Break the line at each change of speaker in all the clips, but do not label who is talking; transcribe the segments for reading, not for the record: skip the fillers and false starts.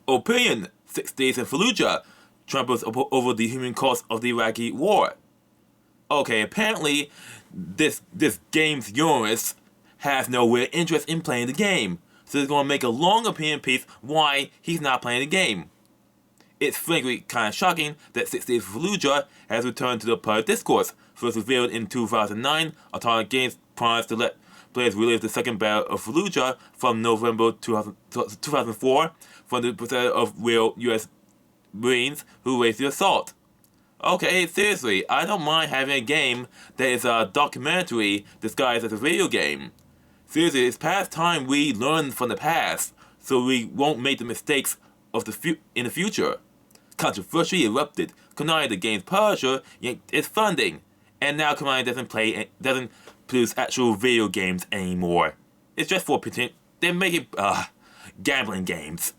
Opinion: 6 days in Fallujah tramples over the human cost of the Iraqi war. Okay, apparently this game's journalist has no real interest in playing the game, so he's going to make a long opinion piece why he's not playing the game. It's frankly kind of shocking that 6 Days of Fallujah has returned to the public discourse. First revealed in 2009, Otaku Games promised to let players relive the second battle of Fallujah from November 2004 from the perspective of real US Marines who waged the assault. Okay, seriously, I don't mind having a game that is a documentary disguised as a video game. Seriously, it's past time we learn from the past, so we won't make the mistakes of in the future. Controversy erupted. Konami, the game's publisher, yanked its funding, and now Konami doesn't produce actual video games anymore. It's just for pretend. They're making gambling games.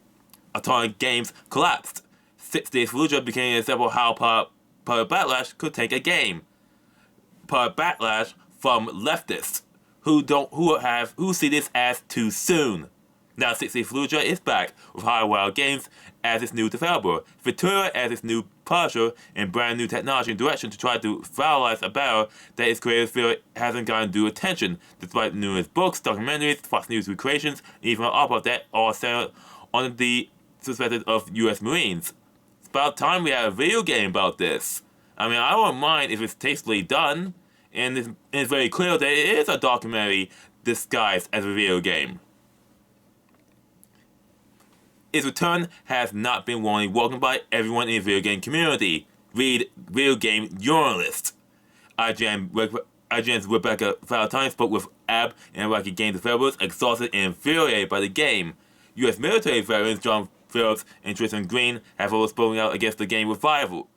Atomic Games collapsed. 6 Days Fallujah became an example of how public backlash could take a game. Public backlash from leftists who see this as too soon. Now 6 Days Fallujah is back with High Games as its new developer, Victoria as its new publisher, and brand new technology and direction to try to finalize a battle that its creators feel hasn't gotten due attention, despite numerous books, documentaries, Fox News recreations, and even an opera that all centered on the perspective of US Marines. It's about time we had a video game about this. I mean, I wouldn't mind if it's tastefully done, and it's very clear that it is a documentary disguised as a video game. Its return has not been warmly welcomed by everyone in the video game community. Read video game journalist. IGN's Rebecca Valentine spoke with AB and Iraqi game developers exhausted and infuriated by the game. U.S. military veterans John Phillips and Tristan Green have all spoken out against the game revival.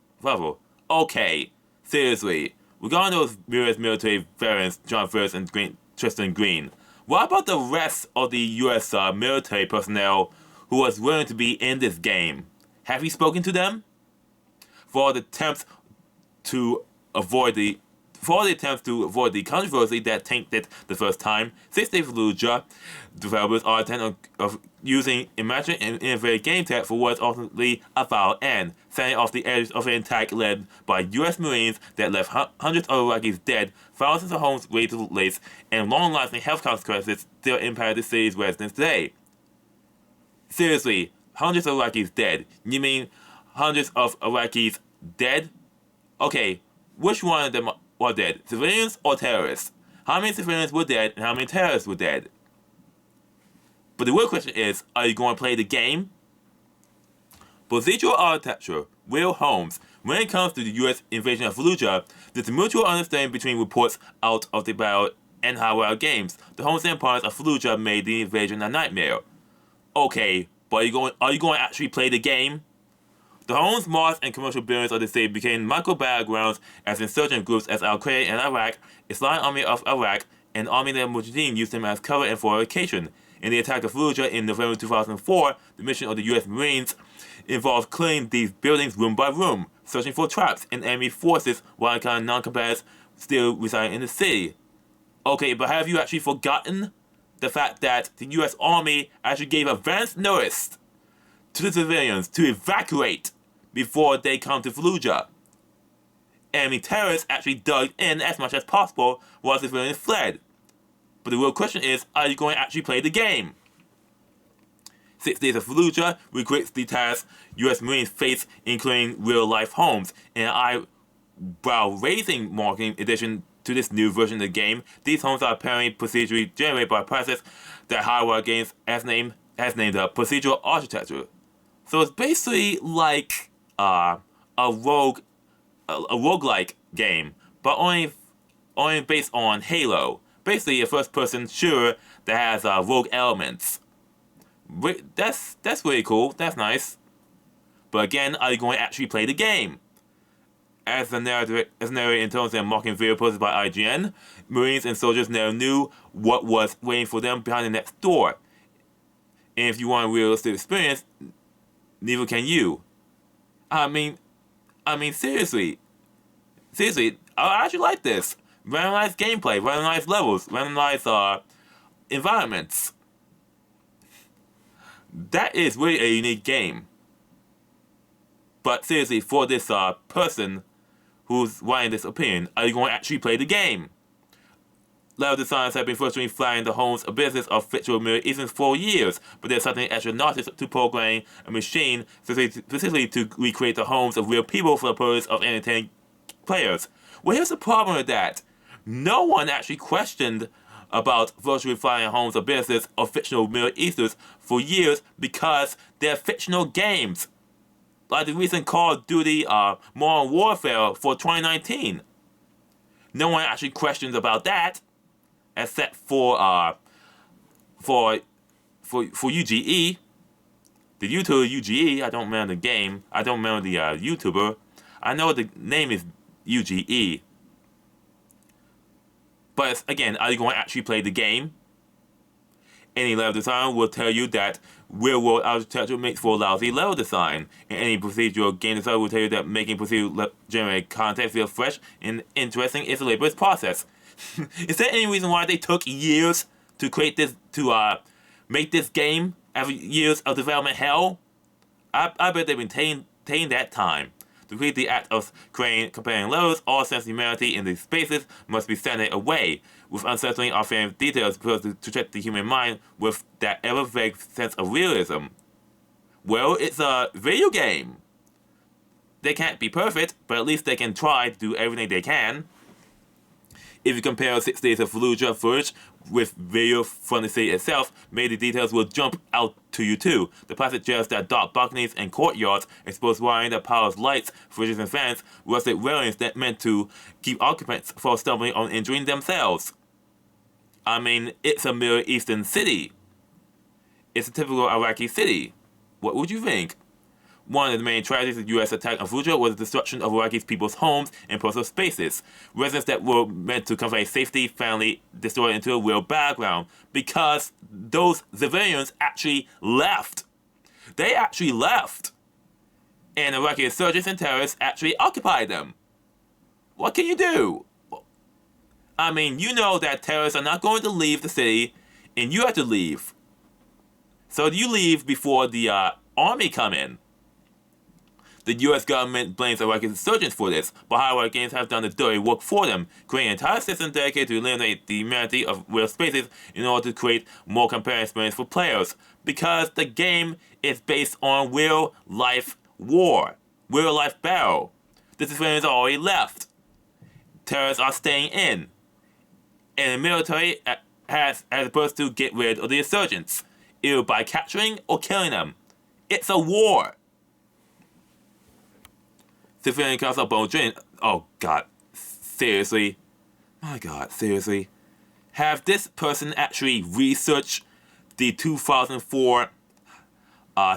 Okay, seriously, regarding those U.S. military veterans John Phillips and Tristan Green, what about the rest of the U.S. military personnel who was willing to be in this game? Have you spoken to them? For all the attempts to avoid the controversy that tainted the first time, 6 Days Fallujah developers are intent of using imagined and innovative game tech for what's ultimately a violent end, setting off the edge of an attack led by U.S. Marines that left hundreds of Iraqis dead, thousands of homes razed to lace, and long-lasting health consequences still impact the city's residents today. Seriously, hundreds of Iraqis dead. You mean hundreds of Iraqis dead? Okay, which one of them are dead? Civilians or terrorists? How many civilians were dead and how many terrorists were dead? But the real question is, are you going to play the game? Procedural architecture, real homes. When it comes to the US invasion of Fallujah, there's a mutual understanding between reports out of the battle and High Games. The homes and parts of Fallujah made the invasion a nightmare. Okay, but are you going to actually play the game? The homes, malls, and commercial buildings of the city became micro-battlegrounds as insurgent groups as Al-Qaeda in Iraq, Islamic Army of Iraq, and Army of Mujahideen used them as cover and fortification. In the attack of Fallujah in November 2004, the mission of the U.S. Marines involved clearing these buildings room by room, searching for traps and enemy forces while encountering non-combatants still residing in the city. Okay, but have you actually forgotten the fact that the U.S. Army actually gave advance notice to the civilians to evacuate before they come to Fallujah? Enemy terrorists actually dug in as much as possible while civilians fled. But the real question is, are you going to actually play the game? 6 Days of Fallujah recreates the tasks U.S. Marines face, including real-life homes. In an eyebrow-raising marketing addition to this new version of the game, these homes are apparently procedurally generated by a process that High Games has named procedural architecture. So it's basically like a roguelike game, but only based on Halo. Basically, a first-person shooter that has rogue elements. That's really cool. That's nice. But again, are you going to actually play the game? As the narrator in terms of mocking video posted by IGN, Marines and soldiers never knew what was waiting for them behind the next door. And if you want a realistic experience, neither can you. I mean, seriously, I actually like this. Randomized gameplay, randomized levels, randomized environments. That is really a unique game. But seriously, for this person who's writing this opinion, are you going to actually play the game? Level designers have been frustratingly flying the homes of business of fictional Middle Easterns for years, but there's something extra nauseous to programming a machine specifically to recreate the homes of real people for the purpose of entertaining players. Well, here's the problem with that. No one actually questioned about virtually flying homes of business of fictional Middle Easterns for years because they're fictional games. Like the recent Call of Duty Modern Warfare for 2019. No one actually questions about that. Except for UGE, the YouTuber UGE. I don't remember the game. I don't remember the YouTuber. I know the name is UGE. But again, are you going to actually play the game? Any level designer will tell you that real-world architecture makes for lousy level design. And any procedural game designer will tell you that making procedural generated content feel fresh and interesting is a laborious process. Is there any reason why they took years to create this, to make this game after years of development hell? I bet they've been taking that time. To create the act of creating comparing levels, all sense of humanity in these spaces must be sent away, with unsettling offhand details to check the human mind with that ever-vague sense of realism. Well, it's a video game. They can't be perfect, but at least they can try to do everything they can. If you compare 6 days of Fallujah footage with video from the city itself, maybe the details will jump out to you too. The plot suggests that dark balconies and courtyards, exposed wiring that powers lights, fridges and fans, rusted railings that meant to keep occupants from stumbling or injuring themselves. I mean, it's a Middle Eastern city. It's a typical Iraqi city. What would you think? One of the main tragedies of the U.S. attack on Fallujah was the destruction of Iraqi people's homes and personal spaces. Residents that were meant to convey safety finally destroyed into a real background because those civilians actually left. They actually left. And Iraqi insurgents and terrorists actually occupied them. What can you do? I mean, you know that terrorists are not going to leave the city, and you have to leave. So you leave before the army come in. The U.S. government blames Iraqi insurgents for this, but hardware games have done the dirty work for them, creating an entire system dedicated to eliminate the humanity of real spaces in order to create more compelling experience for players. Because the game is based on real-life war, real-life battle. The civilians are already left. Terrorists are staying in. And the military has supposed to get rid of the insurgents, either by capturing or killing them. It's a war. Civilian counts of bone. Oh God, seriously? My God, seriously? Have this person actually researched the 2004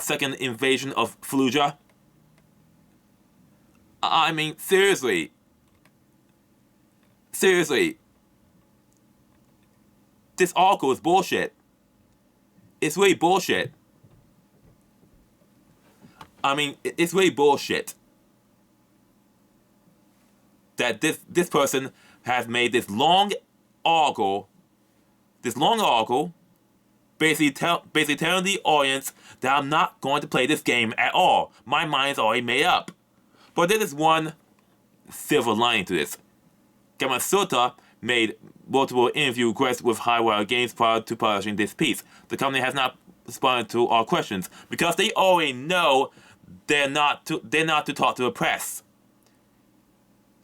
second invasion of Fallujah? I mean, seriously? Seriously? This article is bullshit. It's really bullshit. I mean, it's really bullshit. That this person has made this long article, basically telling the audience that I'm not going to play this game at all. My mind's already made up. But there is one silver lining to this. Gamasuta made multiple interview requests with Highwire Games prior to publishing this piece. The company has not responded to our questions because they already know they're not to talk to the press.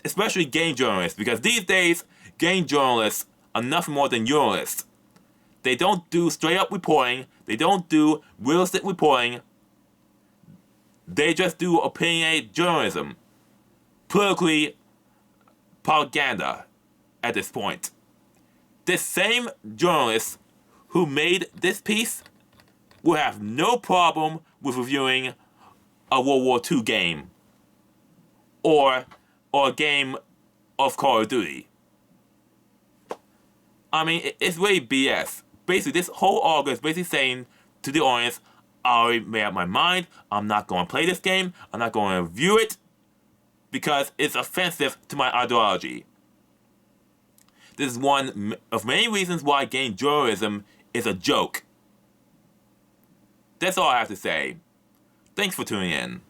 Especially game journalists, because these days, game journalists are nothing more than journalists. They don't do straight-up reporting. They don't do realistic reporting. They just do opinionated journalism. Politically propaganda at this point. This same journalist who made this piece will have no problem with reviewing a World War II game. Or a game of Call of Duty. I mean, it's really BS. Basically, this whole article is basically saying to the audience, I already made up my mind, I'm not going to play this game, I'm not going to review it, because it's offensive to my ideology. This is one of many reasons why game journalism is a joke. That's all I have to say. Thanks for tuning in.